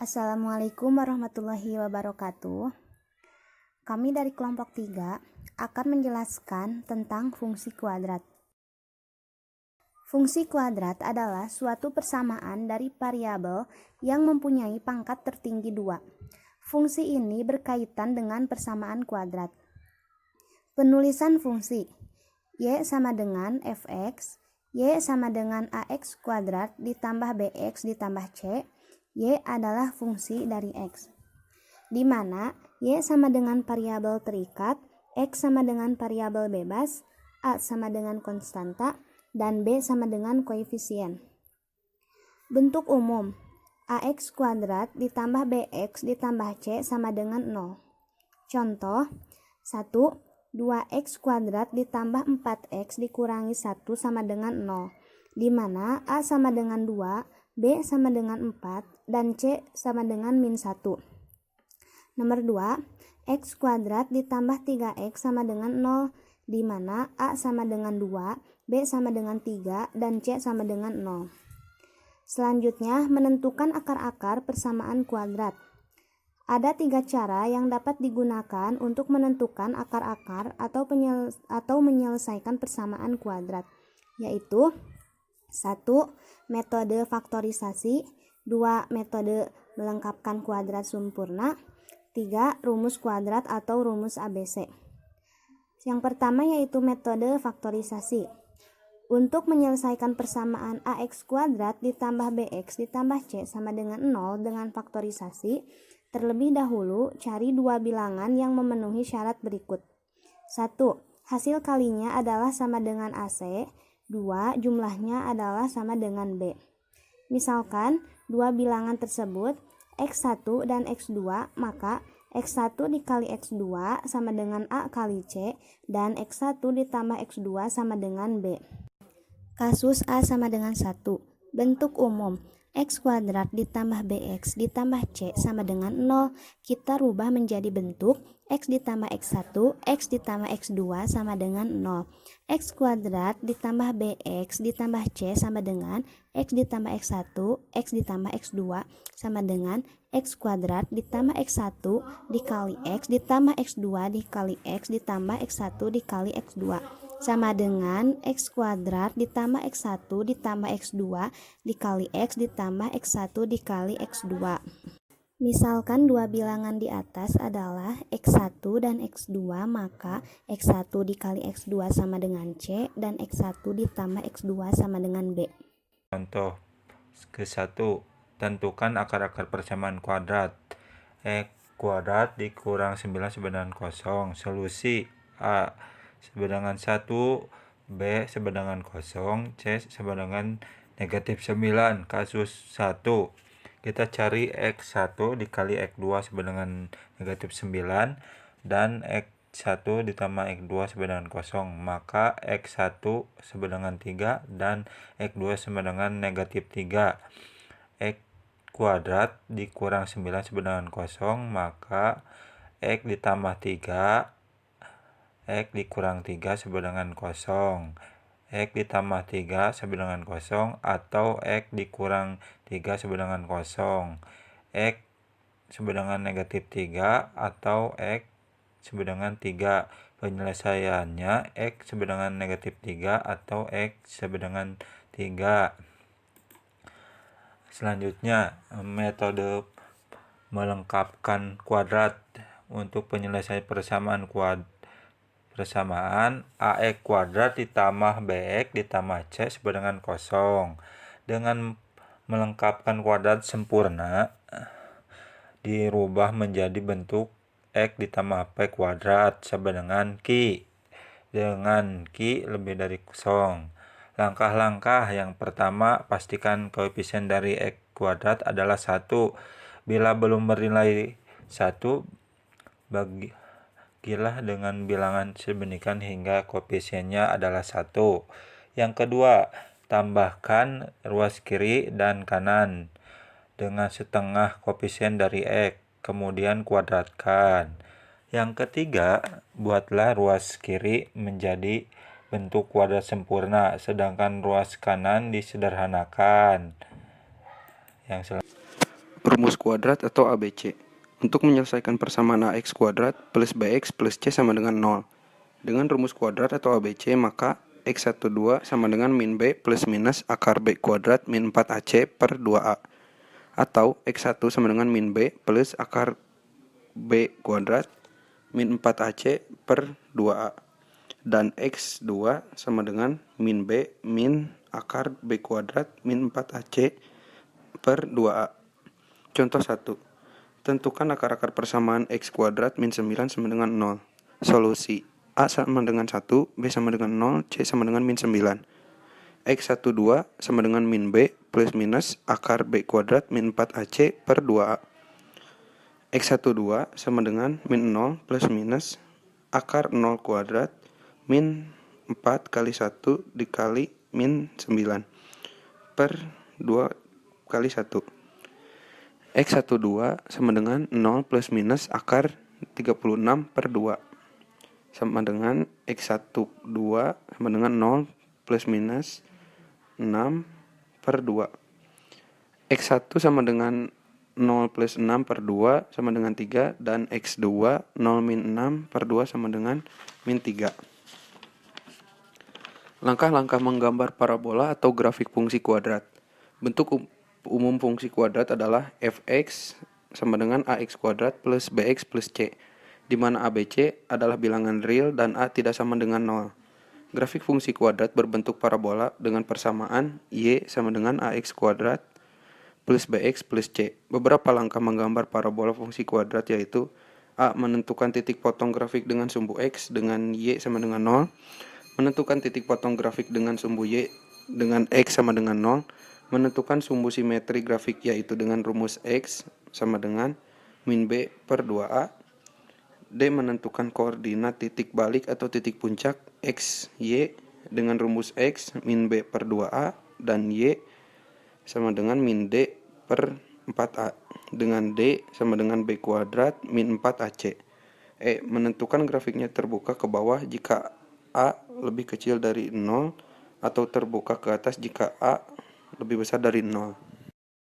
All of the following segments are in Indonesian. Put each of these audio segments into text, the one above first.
Assalamualaikum warahmatullahi wabarakatuh. Kami dari kelompok 3 akan menjelaskan tentang fungsi kuadrat. Fungsi kuadrat adalah suatu persamaan dari variabel yang mempunyai pangkat tertinggi 2. Fungsi ini berkaitan dengan persamaan kuadrat. Penulisan fungsi y sama dengan fx, y sama dengan ax kuadrat ditambah bx ditambah c. Y adalah fungsi dari X, di mana Y sama dengan variabel terikat, X sama dengan variabel bebas, A sama dengan konstanta, dan B sama dengan koefisien. Bentuk umum, AX kuadrat ditambah BX ditambah C sama dengan 0. Contoh, 1, 2X kuadrat ditambah 4X dikurangi 1 sama dengan 0, di mana A sama dengan 2, B sama dengan 4, dan C sama dengan min 1. Nomor 2, X kuadrat ditambah 3X sama dengan 0, di mana A sama dengan 2, B sama dengan 3, dan C sama dengan 0. Selanjutnya, menentukan akar-akar persamaan kuadrat. Ada 3 cara yang dapat digunakan untuk menentukan akar-akar atau menyelesaikan persamaan kuadrat, yaitu 1. Metode faktorisasi, 2. Metode melengkapkan kuadrat sempurna, 3. Rumus kuadrat atau rumus ABC. Yang pertama yaitu metode faktorisasi. Untuk menyelesaikan persamaan AX kuadrat ditambah BX ditambah C sama dengan 0 dengan faktorisasi, terlebih dahulu cari dua bilangan yang memenuhi syarat berikut. 1. Hasil kalinya adalah sama dengan AC. 2. Jumlahnya adalah sama dengan B. Misalkan dua bilangan tersebut X1 dan X2, maka X1 dikali X2 sama dengan A kali C, dan X1 ditambah X2 sama dengan B. Kasus A sama dengan 1. Bentuk umum, X kuadrat ditambah BX ditambah C sama dengan 0, kita rubah menjadi bentuk X ditambah X1, X ditambah X2 sama dengan 0. X kuadrat ditambah BX ditambah C sama dengan X ditambah X1, X ditambah X2 sama dengan X kuadrat ditambah X1 dikali X ditambah X2 dikali X ditambah X1 dikali X2 sama dengan X kuadrat ditambah X1 ditambah X2 dikali X ditambah X1 dikali X2. Misalkan dua bilangan di atas adalah X1 dan X2, maka X1 dikali X2 sama dengan C, dan X1 ditambah X2 sama dengan B. Contoh ke-1, tentukan akar-akar persamaan kuadrat. X kuadrat dikurang 9 sama dengan 0. Solusi A sama dengan 1, B sama dengan 0, C sama dengan negatif 9. Kasus 1, kita cari X1 dikali X2 sama dengan negatif 9, dan X1 ditambah X2 sama dengan 0, maka X1 sama dengan 3 dan X2 sama dengan negatif 3. X kuadrat dikurang 9 sama dengan 0, maka X ditambah 3, X dikurang 3 sama dengan 0. X ditambah 3 sama dengan 0, atau X dikurang 3 sama dengan 0. X sama dengan negatif 3 atau X sama dengan 3. Penyelesaiannya X sama dengan negatif 3 atau X sama dengan 3. Selanjutnya, metode melengkapkan kuadrat. Untuk penyelesaian persamaan AX kuadrat ditambah BX ditambah C sama dengan 0. Dengan melengkapkan kuadrat sempurna, dirubah menjadi bentuk X ditambah P kuadrat sama dengan Q, dengan Q lebih dari 0. Langkah-langkah yang pertama, pastikan koefisien dari X kuadrat adalah 1. Bila belum bernilai 1, bagilah dengan bilangan sedemikian hingga koefisiennya adalah 1. Yang kedua, tambahkan ruas kiri dan kanan dengan setengah koefisien dari X, kemudian kuadratkan. Yang ketiga, buatlah ruas kiri menjadi bentuk kuadrat sempurna, sedangkan ruas kanan disederhanakan. rumus kuadrat atau ABC. Untuk menyelesaikan persamaan AX kuadrat plus BX plus C sama dengan 0. Dengan rumus kuadrat atau ABC, maka X12 sama dengan min B plus minus akar B kuadrat min 4AC per 2A. Atau X1 sama dengan min B plus akar B kuadrat min 4AC per 2A. Dan X2 sama dengan min B min akar B kuadrat min 4AC per 2A. Contoh 1. Tentukan akar-akar persamaan X kuadrat min 9 sama dengan 0. Solusi: A sama dengan 1, B sama dengan 0, C sama dengan min 9. X12 sama dengan min B plus minus akar B kuadrat min 4AC per 2A. X12 sama dengan min 0 plus minus akar 0 kuadrat min 4 kali 1 dikali min 9 per 2 kali 1. X12 sama dengan 0 plus minus akar 36 per 2 sama dengan X12 sama dengan 0 plus minus 6 per 2. X1 sama dengan 0 plus 6 per 2 sama dengan 3 dan X2 0 min 6 per 2 sama dengan min 3. Langkah-langkah menggambar parabola atau grafik fungsi kuadrat. Bentuk umum fungsi kuadrat adalah fx sama dengan ax kuadrat plus bx plus c, di mana ABC adalah bilangan real dan a tidak sama dengan 0. Grafik fungsi kuadrat berbentuk parabola dengan persamaan y sama dengan ax kuadrat plus bx plus c. Beberapa langkah menggambar parabola fungsi kuadrat yaitu: A. Menentukan titik potong grafik dengan sumbu x dengan y sama dengan 0. Menentukan titik potong grafik dengan sumbu y dengan x sama dengan 0. Menentukan sumbu simetri grafik yaitu dengan rumus x sama dengan min b per 2a. D. Menentukan koordinat titik balik atau titik puncak x, y dengan rumus x min b per 2a dan y sama dengan min d per 4a dengan d sama dengan b kuadrat min 4ac. E. Menentukan grafiknya terbuka ke bawah jika a lebih kecil dari 0 atau terbuka ke atas jika a lebih besar dari 0.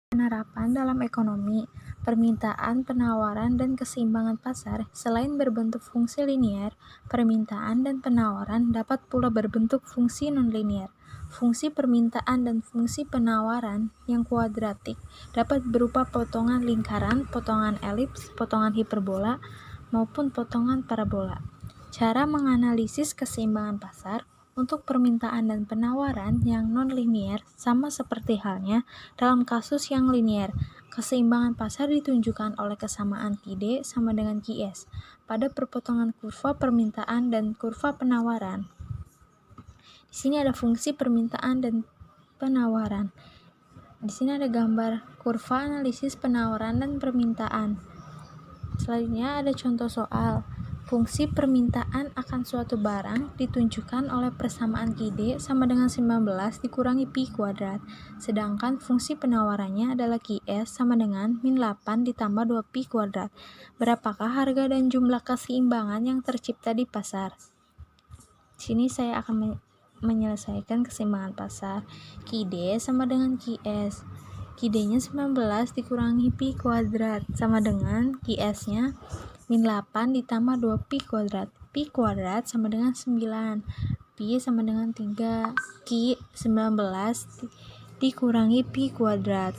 Penerapan dalam ekonomi, permintaan, penawaran, dan keseimbangan pasar selain berbentuk fungsi linier, permintaan dan penawaran dapat pula berbentuk fungsi nonlinier. Fungsi permintaan dan fungsi penawaran yang kuadratik dapat berupa potongan lingkaran, potongan elips, potongan hiperbola, maupun potongan parabola. Cara menganalisis keseimbangan pasar untuk permintaan dan penawaran yang non-linier sama seperti halnya dalam kasus yang linier. Keseimbangan pasar ditunjukkan oleh kesamaan QD sama dengan QS pada perpotongan kurva permintaan dan kurva penawaran. Di sini ada fungsi permintaan dan penawaran. Di sini ada gambar kurva analisis penawaran dan permintaan. Selanjutnya ada contoh soal. Fungsi permintaan akan suatu barang ditunjukkan oleh persamaan QD sama dengan 19 dikurangi pi kuadrat. Sedangkan fungsi penawarannya adalah QS sama dengan min 8 ditambah 2 pi kuadrat. Berapakah harga dan jumlah keseimbangan yang tercipta di pasar? Di sini saya akan menyelesaikan keseimbangan pasar. QD sama dengan QS. QD-nya 19 dikurangi pi kuadrat sama dengan QS-nya min 8 ditambah 2 pi kuadrat. Pi kuadrat sama dengan 9. Pi sama dengan 3. Q 19 dikurangi pi kuadrat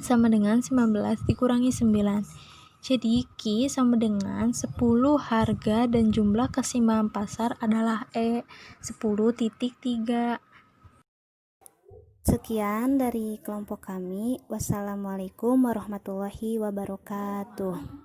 sama dengan 19 dikurangi 9. Jadi Q sama dengan 10 harga dan jumlah keseimbangan pasar adalah E 10.3. Sekian dari kelompok kami. Wassalamualaikum warahmatullahi wabarakatuh.